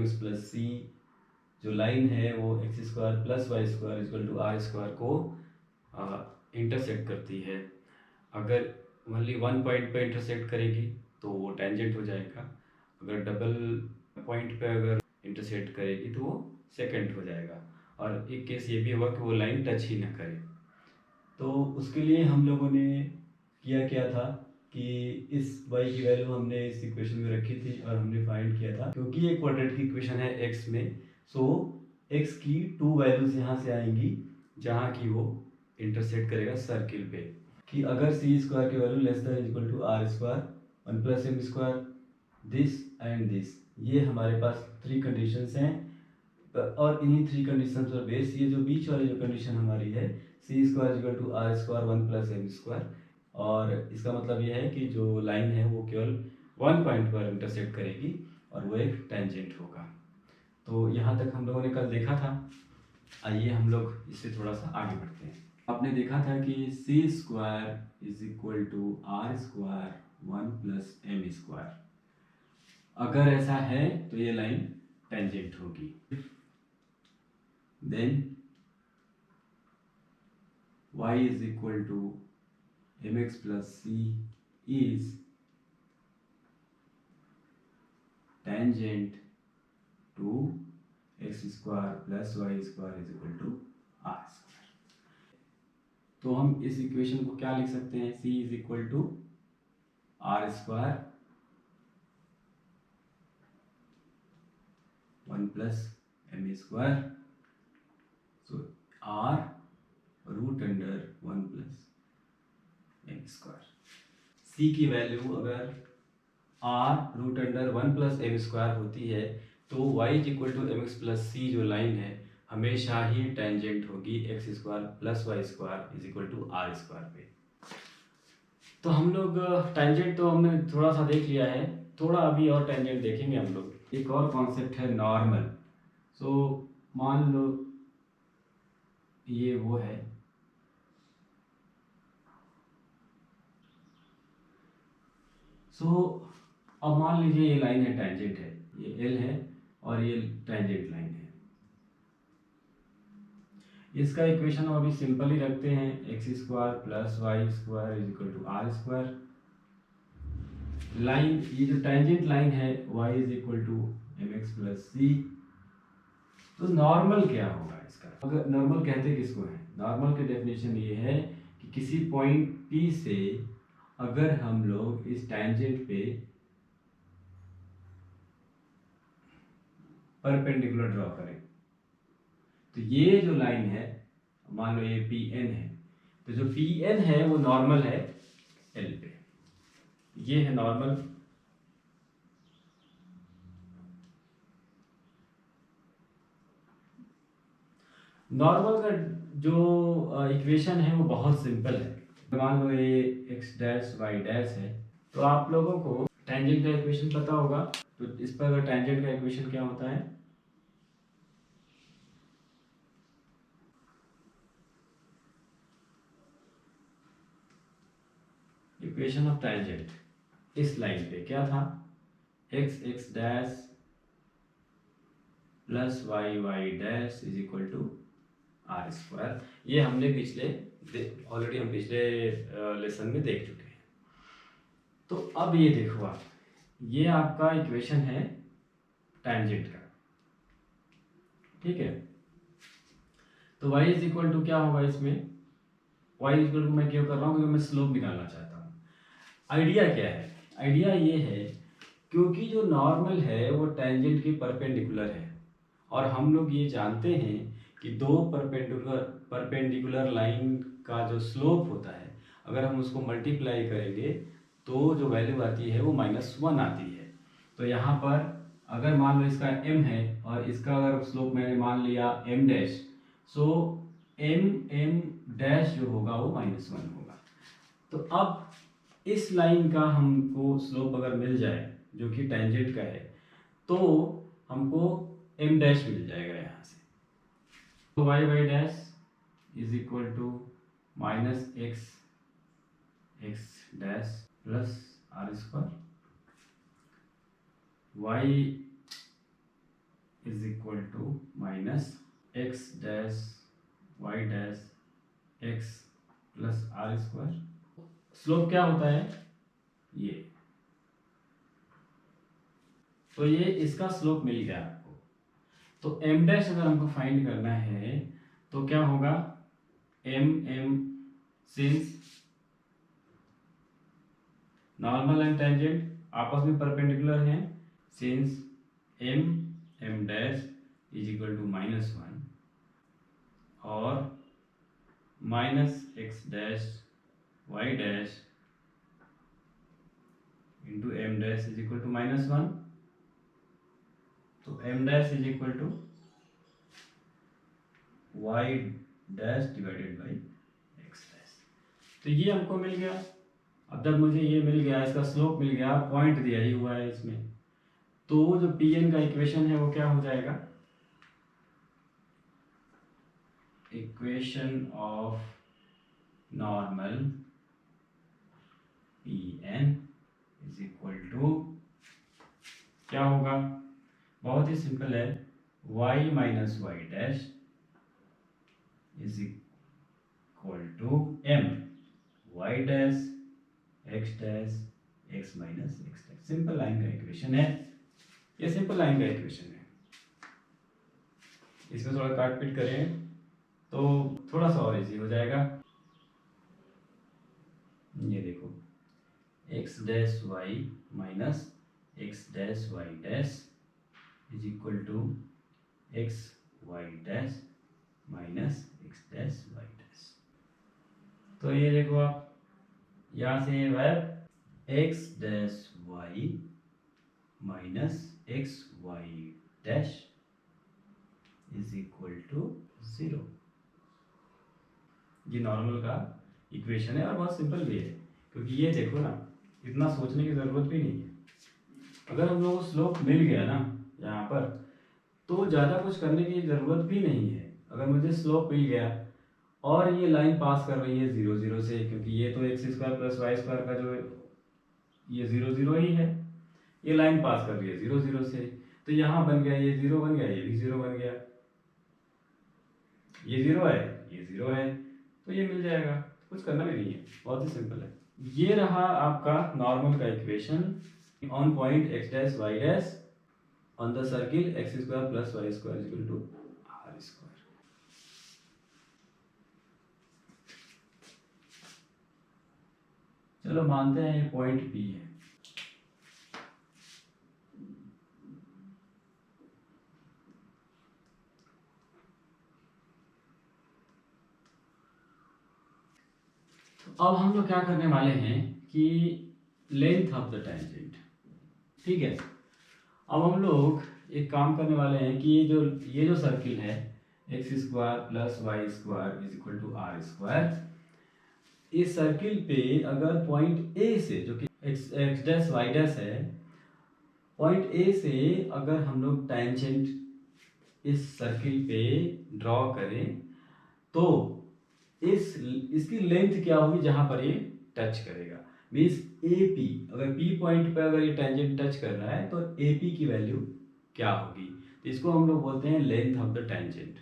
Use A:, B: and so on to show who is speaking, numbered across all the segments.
A: M x plus c जो line है वो x square plus y square equal to r square को intersect करती है। अगर ओनली वन पॉइंट पे इंटरसेक्ट करेगी तो वो टेंजेंट हो जाएगा, अगर डबल पॉइंट पे अगर इंटरसेक्ट करेगी तो वो सेकेंड हो जाएगा, और एक केस ये भी होगा कि वो लाइन टच ही ना करे। तो उसके लिए हम लोगों ने किया क्या था कि इस y की वैल्यू हमने इस इक्वेशन में रखी थी और हमने फाइंड किया था, क्योंकि ये क्वाड्रेटिक इक्वेशन है x में, सो x की 2 वैल्यूज यहाँ से आएंगी जहाँ की वो इंटरसेक्ट करेगा सर्किल पे, कि अगर सी स्क्वायर की value less than equal to r square 1 plus m square this and this, ये हमारे पास 3 कंडीशंस हैं। और इन्हीं 3 कंडीशंस पर बेस ये जो बीच वाली जो कंडीशन हमारी है c square equal to r square 1 plus m square, और इसका मतलब ये है कि जो लाइन है वो केवल 1 पॉइंट पर इंटरसेक्ट करेगी और वो एक टेंजेंट होगा। तो यहाँ तक हम लोगों ने कल देखा था। आइए हम लोग इससे थोड़ा सा आगे बढ़ते हैं। आपने देखा था कि c square is equal to r square 1 plus m square, अगर ऐसा है तो ये लाइन टेंजेंट होगी। Then y is equal to mx plus c is tangent to x square plus y square is equal to r square। तो हम इस equation को क्या लिख सकते हैं, c is equal to r square 1 plus m square, so r root under 1 plus m square. c की value अगर r root under 1 plus m square होती है तो y is equal to m x plus c जो line है हमेशा ही tangent होगी x square plus y square is equal to r square पे। तो हम लोग टेंजेंट तो हमने थोड़ा सा देख लिया है, थोड़ा अभी और टेंजेंट देखेंगे हम लोग। एक और कॉन्सेप्ट है नॉर्मल। सो मान लो ये वो है, अब मान लीजिए ये लाइन है टेंजेंट है, ये एल है और ये टेंजेंट लाइन है। इसका इक्वेशन हम अभी सिंपल ही रखते हैं, x square plus y square is equal to r square. Line ये जो टेंजेंट लाइन है y is equal to m x plus c. तो नॉर्मल क्या होगा इसका, अगर नॉर्मल कहते किसको है, नॉर्मल की डेफिनेशन ये है कि किसी पॉइंट P से अगर हम लोग इस टेंजेंट पे परपेंडिकुलर ड्रॉ करें तो ये जो लाइन है मान लो ये पी एन है, तो जो पी एन है वो नॉर्मल है एल पे, ये है नॉर्मल। नॉर्मल का जो इक्वेशन है वो बहुत सिंपल है। मान लो ये एक्स डैश वाई डैश है, तो आप लोगों को टेंजेंट का इक्वेशन पता होगा, तो इस पर अगर टेंजेंट का इक्वेशन क्या होता है, इक्वेशन ऑफ टेंजेंट इस लाइन पे क्या था, x x dash plus y y dash is equal to r square. ये हमने ऑलरेडी हम पिछले लेसन में देख चुके हैं। तो अब ये देखो आप, ये आपका इक्वेशन है टेंजेंट का, ठीक है। तो y इज इक्वल टू क्या होगा इसमें, y इज इक्वल टू मैं क्यों कर रहा हूँ, क्योंकि मैं स्लोप निकालना चाहता हूँ। आइडिया क्या है, आइडिया ये है क्योंकि जो नॉर्मल है वो टेंजेंट के परपेंडिकुलर है, और हम लोग ये जानते हैं कि दो परपेंडिकुलर लाइन का जो स्लोप होता है अगर हम उसको मल्टीप्लाई करेंगे तो जो वैल्यू आती है वो -1 आती है। तो यहाँ पर अगर मान लो इसका m है और इसका अगर स्लोप मैंने मान लिया m डैश, सो m डैश जो होगा वो -1 होगा। तो अब इस लाइन का हमको स्लोप अगर मिल जाए जो कि टेंजेंट का है तो हमको m डैश मिल जाएगा यहाँ से। तो y y dash is equal to minus x x dash plus r square, y is equal to minus x dash y dash x plus r square. Slope क्या होता है ये, तो ये इसका स्लोप मिल गया आपको। तो एम डैश अगर हमको फाइंड करना है तो क्या होगा, m m since normal and tangent आपस में परपेंडिकुलर हैं, since m m dash is equal to -1 और minus x dash y dash into m dash is equal to -1, तो m dash is equal to y dash divided by x dash. तो ये हमको मिल गया। अब जब मुझे ये मिल गया, इसका स्लोप मिल गया, पॉइंट दिया ही हुआ है इसमें, तो जो पी एन का इक्वेशन है वो क्या हो जाएगा, equation of normal p n is equal to क्या होगा, बहुत ही सिंपल है, y minus y dash is equal to m y dash x dash x minus x dash. Simple line का इक्वेशन है ये, सिंपल लाइन का इक्वेशन है। इसमें थोड़ा काट पीट करें तो थोड़ा सा और इजी हो जाएगा। ये देखो, x dash y minus x dash y dash is equal to x y dash minus x dash y dash. तो ये देखो आप, यहाँ से वैब x dash y minus x y dash is equal to 0। ये नॉर्मल का इक्वेशन है और बहुत सिंपल भी है, क्योंकि ये देखो ना, इतना सोचने की ज़रूरत भी नहीं है। अगर हम लोग को स्लोप मिल गया ना यहाँ पर, तो ज़्यादा कुछ करने की ज़रूरत भी नहीं है। अगर मुझे स्लोप मिल गया और ये लाइन पास कर रही है 0 0 से, क्योंकि ये तो x square plus y square का जो ये 0 0 ही है, ये लाइन पास कर रही है 0 0 से, तो यहाँ बन गया, ये 0 बन गया, ये भी 0 बन गया, ये 0 है, ये 0 है, तो ये मिल जाएगा। कुछ करना भी नहीं है, बहुत ही सिंपल है। ये रहा आपका नॉर्मल का equation on point x dash y dash on the circle x square plus y square is equal to r square. चलो मानते हैं ये पॉइंट पी है। अब हम लोग क्या करने वाले हैं कि लेंथ ऑफ द टेंजेंट, ठीक है। अब हम लोग एक काम करने वाले हैं कि ये जो सर्किल है x square plus y square is equal to r square, इस सर्किल पे अगर पॉइंट ए से, जो कि एक्स डैश वाई डैश है, पॉइंट ए से अगर हम लोग टेंजेंट इस सर्किल पे ड्रॉ करें, तो इसकी लेंथ क्या होगी जहां पर ये टच करेगा, मीन्स ए पी, अगर पी पॉइंट पर अगर ये टेंजेंट टच कर रहा है तो ए पी की वैल्यू क्या होगी, तो इसको हम लोग बोलते हैं लेंथ ऑफ द टेंजेंट।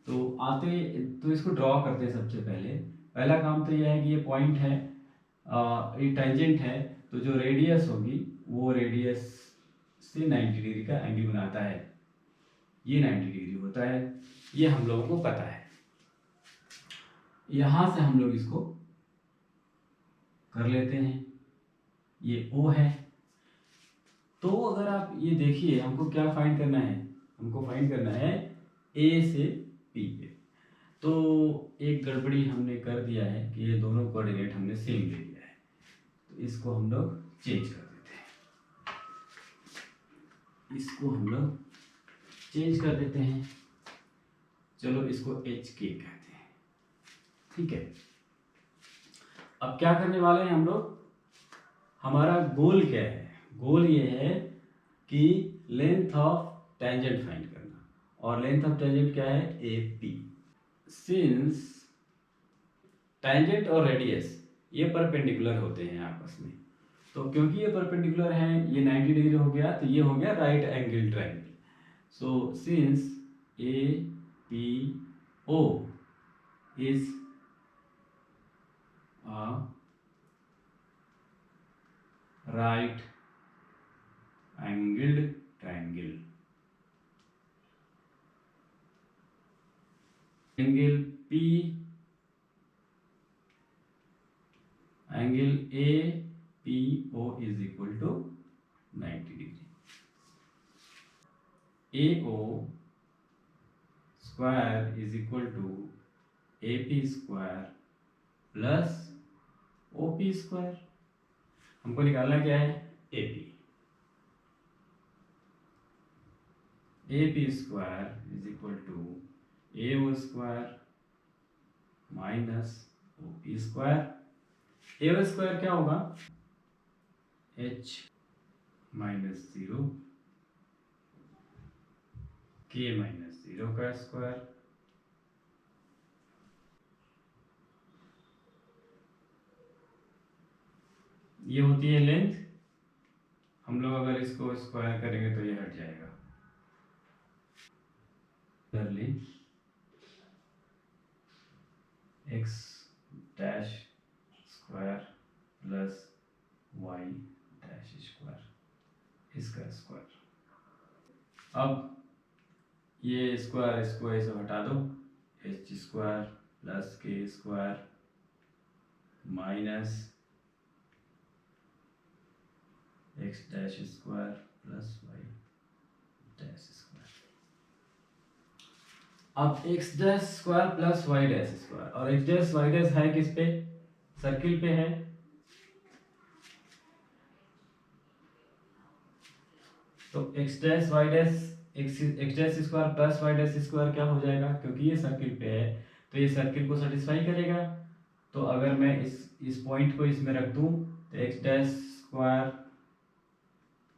A: तो इसको ड्रॉ करते हैं। सबसे पहला काम तो यह है कि ये पॉइंट है, ये टेंजेंट है, तो जो रेडियस होगी वो रेडियस से 90 डिग्री का एंगल बनाता है, ये 90 डिग्री होता है, ये हम लोगों को पता है। यहां से हम लोग इसको कर लेते हैं, ये O है। तो अगर आप ये देखिए, हमको क्या फाइंड करना है, हमको फाइंड करना है A से P पे। तो एक गड़बड़ी हमने कर दिया है कि ये दोनों कोऑर्डिनेट हमने सेम ले लिया है, तो इसको हम लोग चेंज कर देते हैं, इसको हम लोग चेंज कर देते हैं। चलो इसको HK कहते हैं, ठीक है। अब क्या करने वाले हैं हम लोग, हमारा गोल क्या है, गोल ये है कि लेंथ ऑफ टेंजेंट फाइंड करना, और लेंथ ऑफ टेंजेंट क्या है, AP। सिंस टेंजेंट और रेडियस ये परपेंडिकुलर होते हैं आपस में, तो क्योंकि ये परपेंडिकुलर हैं, ये 90 डिग्री हो गया, तो ये हो गया right angle triangle. So since APO is a right angled triangle, angle P, angle APO is equal to 90 degree. AO square is equal to AP square plus OP square. हमको निकालना क्या है? AP. AP square is equal to AO square minus OP square. AO square क्या होगा? H minus 0 K minus 0 का square. ये होती है लेंथ. हम लोग अगर इसको स्क्वायर करेंगे तो ये हट जाएगा. कर लें x dash square plus y dash square, इसका स्क्वायर. अब ये स्क्वायर इसको ऐसे हटा दो. H square plus k square minus x dash square plus y dash square. अब x dash square plus y dash square, और एक्स डैश वाई डैश है किस पे? सर्किल पे है. तो x dash y dash x dash square plus y dash square क्या हो जाएगा? क्योंकि ये सर्किल पे है तो ये सर्किल को सेटिस्फाई करेगा. तो अगर मैं इस पॉइंट को इसमें रख दूं तो x dash square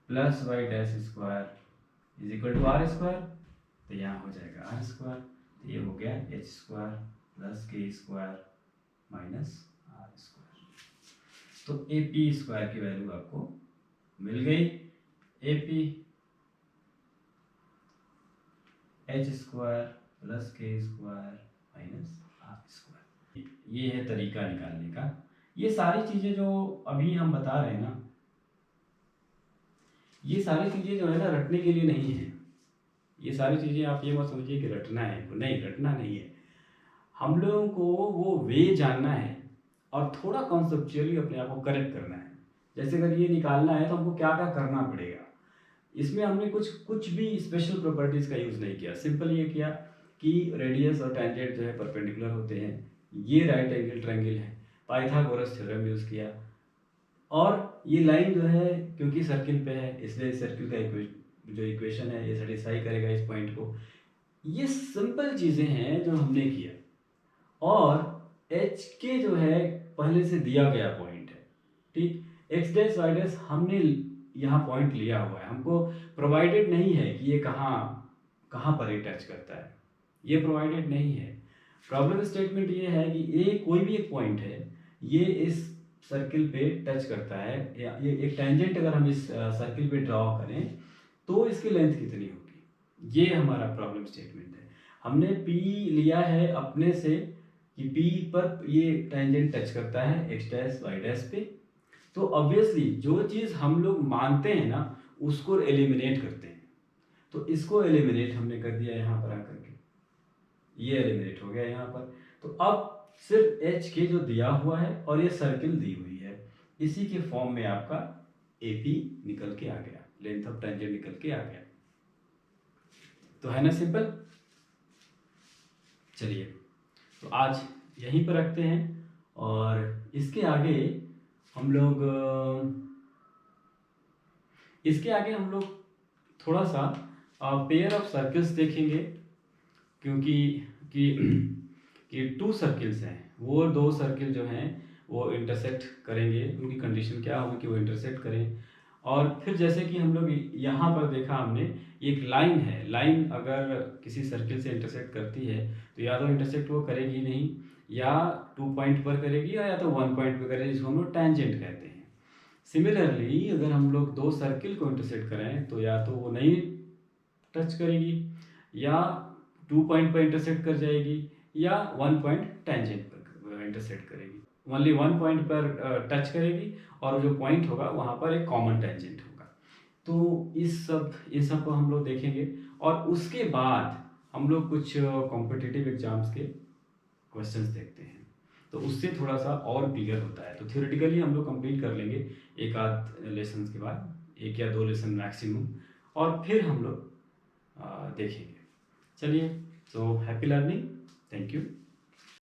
A: plus y dash square is equal to r square. तो यहाँ हो जाएगा आर स्क्वायर. तो ये हो गया H square plus k square minus are square. तो ए पी स्क्वायर की वैल्यू आपको मिल गई. A P H square plus k square minus are square. ये है तरीका निकालने का. ये सारी चीज़ें जो अभी हम बता रहे हैं ना, ये सारी चीज़ें जो है ना रटने के लिए नहीं है. ये सारी चीज़ें आप ये मत समझिए कि रटना है. नहीं, रटना नहीं है. हम लोगों को वो वे जानना है और थोड़ा कॉन्सेप्चुअली अपने आप को करेक्ट करना है. जैसे अगर ये निकालना है तो हमको क्या क्या करना पड़ेगा. इसमें हमने कुछ भी स्पेशल प्रॉपर्टीज़ का यूज़ नहीं किया. सिंपल ये किया कि रेडियस और टेंजेंट जो है परपेंडिकुलर होते हैं. ये राइट एंगल ट्रायंगल है. पाइथागोरस थ्योरम यूज़ किया. और ये लाइन जो है क्योंकि सर्किल पे है इसलिए सर्किल का जो इक्वेशन है ये सेटिस्फाई करेगा इस पॉइंट को. ये सिंपल चीज़ें हैं जो हमने किया. और एच के जो है पहले से दिया गया पॉइंट है. ठीक. एक्स डैश वाई डैश हमने यहाँ पॉइंट लिया हुआ है. हमको प्रोवाइडेड नहीं है कि ये कहाँ पर ये टच करता है. ये प्रोवाइडेड नहीं है. प्रॉब्लम स्टेटमेंट ये है कि ये कोई भी एक पॉइंट है, ये इस सर्किल पे टच करता है. ये एक टेंजेंट अगर हम इस सर्किल पे ड्रॉ करें तो इसकी लेंथ कितनी होगी. ये हमारा प्रॉब्लम स्टेटमेंट है. हमने P लिया है अपने से कि P पर ये टेंजेंट टच करता है एक्स डैश वाई डैश पे. तो ऑब्वियसली जो चीज़ हम लोग मानते हैं ना उसको एलिमिनेट करते हैं. तो इसको एलिमिनेट हमने कर दिया यहाँ पर आकर के. ये एलिमिनेट हो गया यहाँ पर. तो अब सिर्फ एच के जो दिया हुआ है और ये सर्किल दी हुई है, इसी के फॉर्म में आपका एपी निकल के आ गया. लेंथ ऑफ टेंजेंट निकल के आ गया. तो है ना सिंपल. चलिए तो आज यहीं पर रखते हैं और इसके आगे हम लोग थोड़ा सा पेयर ऑफ सर्कल्स देखेंगे. क्योंकि कि टू सर्किल्स हैं, वो दो सर्किल जो हैं वो इंटरसेक्ट करेंगे. उनकी कंडीशन क्या होगी कि वो इंटरसेक्ट करें. और फिर जैसे कि हम लोग यहाँ पर देखा हमने एक लाइन है. लाइन अगर किसी सर्किल से इंटरसेक्ट करती है तो या तो इंटरसेक्ट वो करेगी नहीं, या 2 पॉइंट पर करेगी या तो 1 पॉइंट पर करेगी, जिसको हम लोग टेंजेंट कहते हैं. सिमिलरली अगर हम लोग दो सर्किल को इंटरसेक्ट करें तो या तो वो नहीं टच करेगी, या 2 पॉइंट पर इंटरसेक्ट कर जाएगी, या 1 पॉइंट टेंजेंट पर इंटरसेक्ट करेगी। ओनली 1 पॉइंट पर टच करेगी और जो पॉइंट होगा वहाँ पर एक कॉमन टेंजेंट होगा। तो ये सब को हम लोग देखेंगे, और उसके बाद हम लोग कुछ कॉम्पिटिटिव एग्जाम्स के क्वेश्चंस देखते हैं, तो उससे थोड़ा सा और क्लियर होता है। तो थियोरेटिकली हम लोग कंप्लीट कर लेंगे एक आध लेसन के बाद, 1 या 2 लेसन मैक्सिमम, और फिर हम लोग देखेंगे। चलिए, तो हैप्पी लर्निंग, थैंक यू।